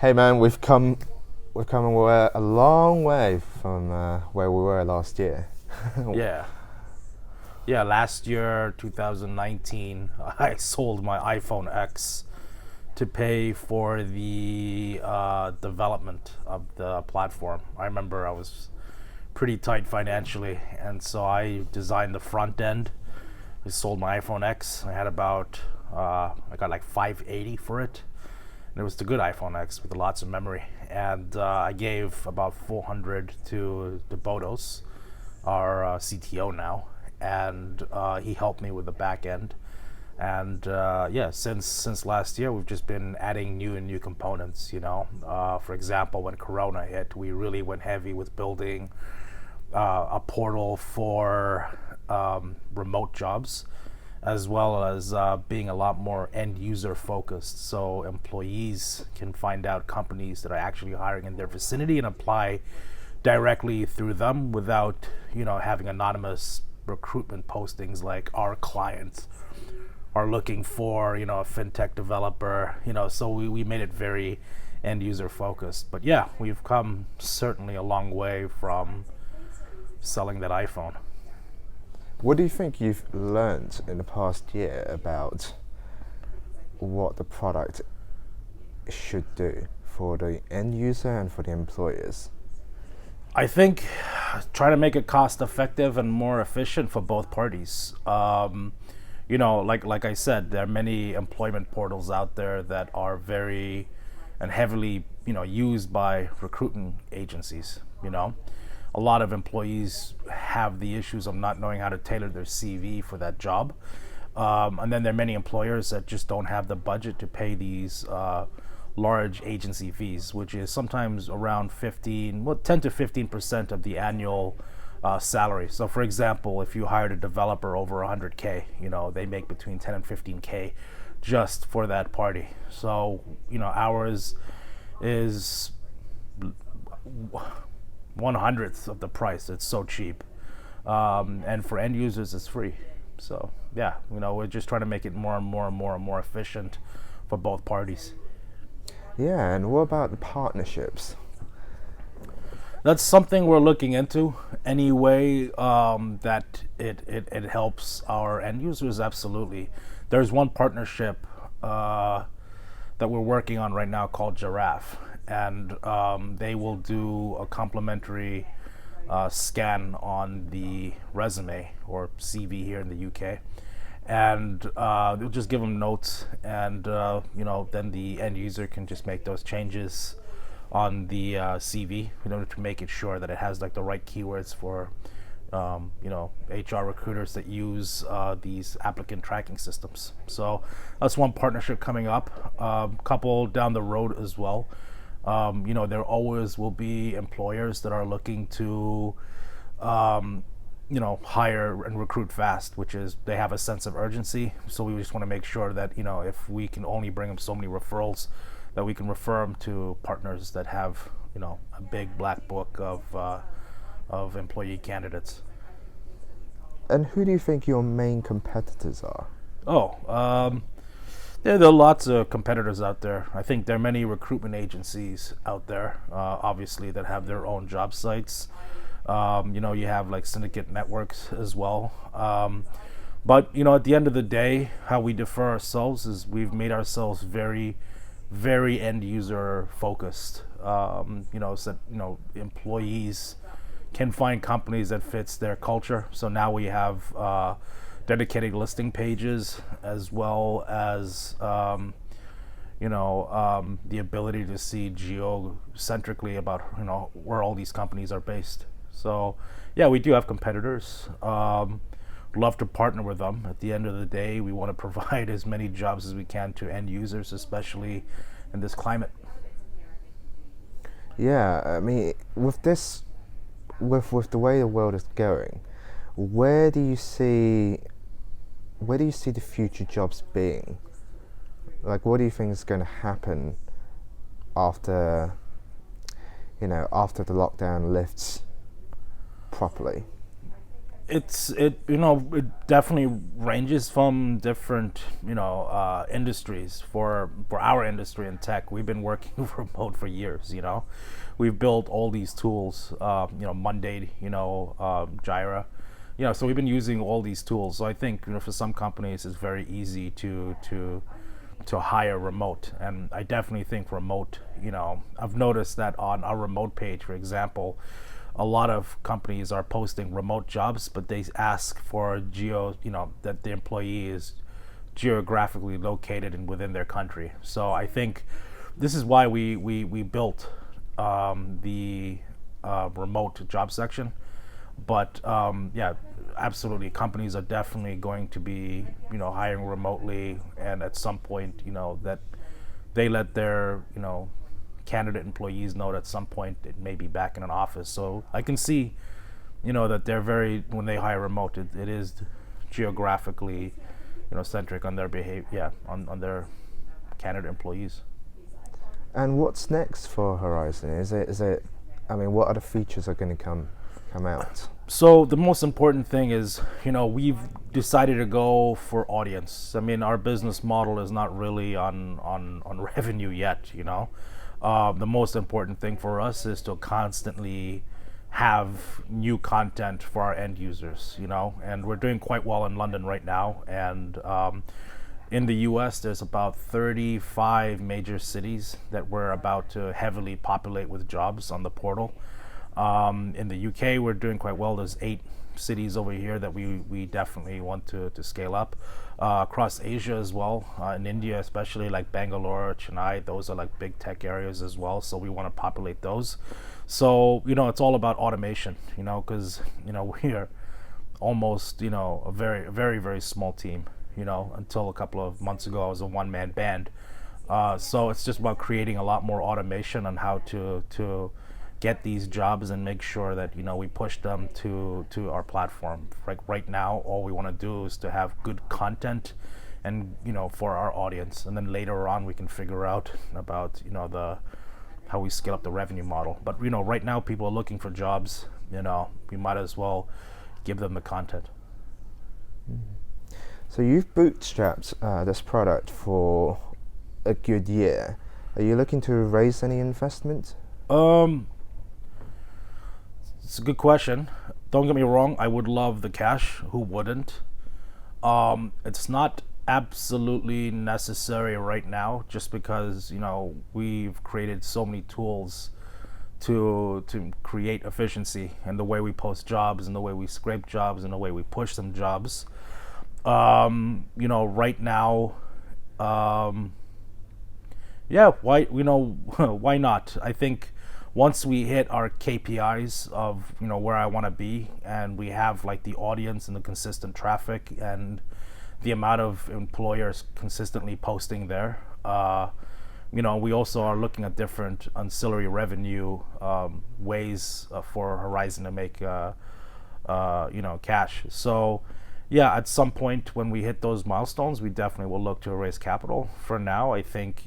Hey man, we've come a long way from where we were last year. Yeah. Yeah, last year, 2019, I sold my iPhone X to pay for the development of the platform. I remember I was pretty tight financially, and so I designed the front end. I sold my iPhone X. I got like 580 for it. And it was the good iPhone X with lots of memory. And I gave about 400 to Bodos, our CTO now, and he helped me with the back end. And yeah, since last year, we've just been adding new components. For example, when Corona hit, we really went heavy with building a portal for remote jobs, as well as being a lot more end user focused. So employees can find out companies that are actually hiring in their vicinity and apply directly through them without having anonymous recruitment postings like our clients are looking for a fintech developer. So we made it very end user focused. But yeah, we've come certainly a long way from selling that iPhone. What do you think you've learned in the past year about what the product should do for the end user and for the employers? I think try to make it cost effective and more efficient for both parties. Like I said, there are many employment portals out there that are very and heavily used by recruiting agencies. A lot of employees have the issues of not knowing how to tailor their CV for that job. And then there are many employers that just don't have the budget to pay these large agency fees, which is sometimes around 10 to 15% of the annual salary. So, for example, if you hired a developer over 100K, they make between 10 and 15K just for that party. So, ours is 1/100th of the price. It's so cheap, and for end users, it's free. So, yeah, we're just trying to make it more and more and more and more efficient for both parties. Yeah, and what about the partnerships? That's something we're looking into. Any way that it helps our end users, absolutely. There's one partnership that we're working on right now called Giraffe, and they will do a complimentary scan on the resume or CV here in the UK, and they'll just give them notes, and then the end user can just make those changes on the CV in order to make it sure that it has like the right keywords for HR recruiters that use these applicant tracking systems. So that's one partnership coming up. Couple down the road as well. There always will be employers that are looking to hire and recruit fast, which is they have a sense of urgency. So we just want to make sure that if we can only bring them so many referrals, that we can refer them to partners that have a big black book of employee candidates. And who do you think your main competitors are? Oh, there are lots of competitors out there. I think there are many recruitment agencies out there, obviously, that have their own job sites. You have like syndicate networks as well. But at the end of the day, how we differ ourselves is we've made ourselves very, very end user focused. So that employees can find companies that fits their culture. So now we have dedicated listing pages, as well as the ability to see geocentrically about where all these companies are based. So yeah, we do have competitors. Love to partner with them. At the end of the day, we want to provide as many jobs as we can to end users, especially in this climate. Yeah, I mean, with the way the world is going, where do you see the future jobs being? Like, what do you think is going to happen after after the lockdown lifts properly? it definitely ranges from different industries. For our industry in tech, we've been working remote for years. We've built all these tools, Monday, Jira, so we've been using all these tools. So I think for some companies it's very easy to hire remote, and I definitely think remote. I've noticed that on our remote page, for example, a lot of companies are posting remote jobs, but they ask for that the employee is geographically located and within their country. So I think this is why we built the remote job section. But yeah, absolutely, companies are definitely going to be hiring remotely, and at some point that they let their candidate employees know that at some point it may be back in an office. So I can see that they're when they hire remote, it is geographically centric on their behavior, yeah, on their candidate employees. And what's next for Horizon? Is it? I mean, what other features are going to come out? So the most important thing is, we've decided to go for audience. I mean, our business model is not really on revenue yet. The most important thing for us is to constantly have new content for our end users. And we're doing quite well in London right now, and in the US, there's about 35 major cities that we're about to heavily populate with jobs on the portal. In the UK, we're doing quite well. There's 8 cities over here that we definitely want to scale up. Across Asia as well, in India especially, like Bangalore, Chennai, those are like big tech areas as well. So we want to populate those. So, it's all about automation, because, we are almost, a very, very, very small team. Until a couple of months ago, I was a one-man band. So it's just about creating a lot more automation on how to get these jobs and make sure that we push them to our platform. Right now, all we want to do is to have good content, and for our audience, and then later on we can figure out about how we scale up the revenue model. But right now people are looking for jobs. We might as well give them the content. So you've bootstrapped this product for a good year. Are you looking to raise any investment? It's a good question. Don't get me wrong, I would love the cash. Who wouldn't? It's not absolutely necessary right now, just because we've created so many tools to create efficiency in the way we post jobs, and the way we scrape jobs, and the way we push some jobs. Right now, yeah, why why not? I think once we hit our KPIs of where I want to be, and we have like the audience and the consistent traffic and the amount of employers consistently posting there, we also are looking at different ancillary revenue ways for Heirizon to make cash. So yeah, at some point when we hit those milestones, we definitely will look to raise capital. For now, I think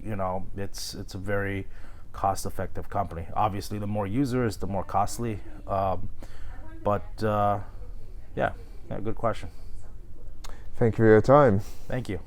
it's a very cost-effective company. Obviously, the more users, the more costly. But yeah, good question. Thank you for your time. Thank you.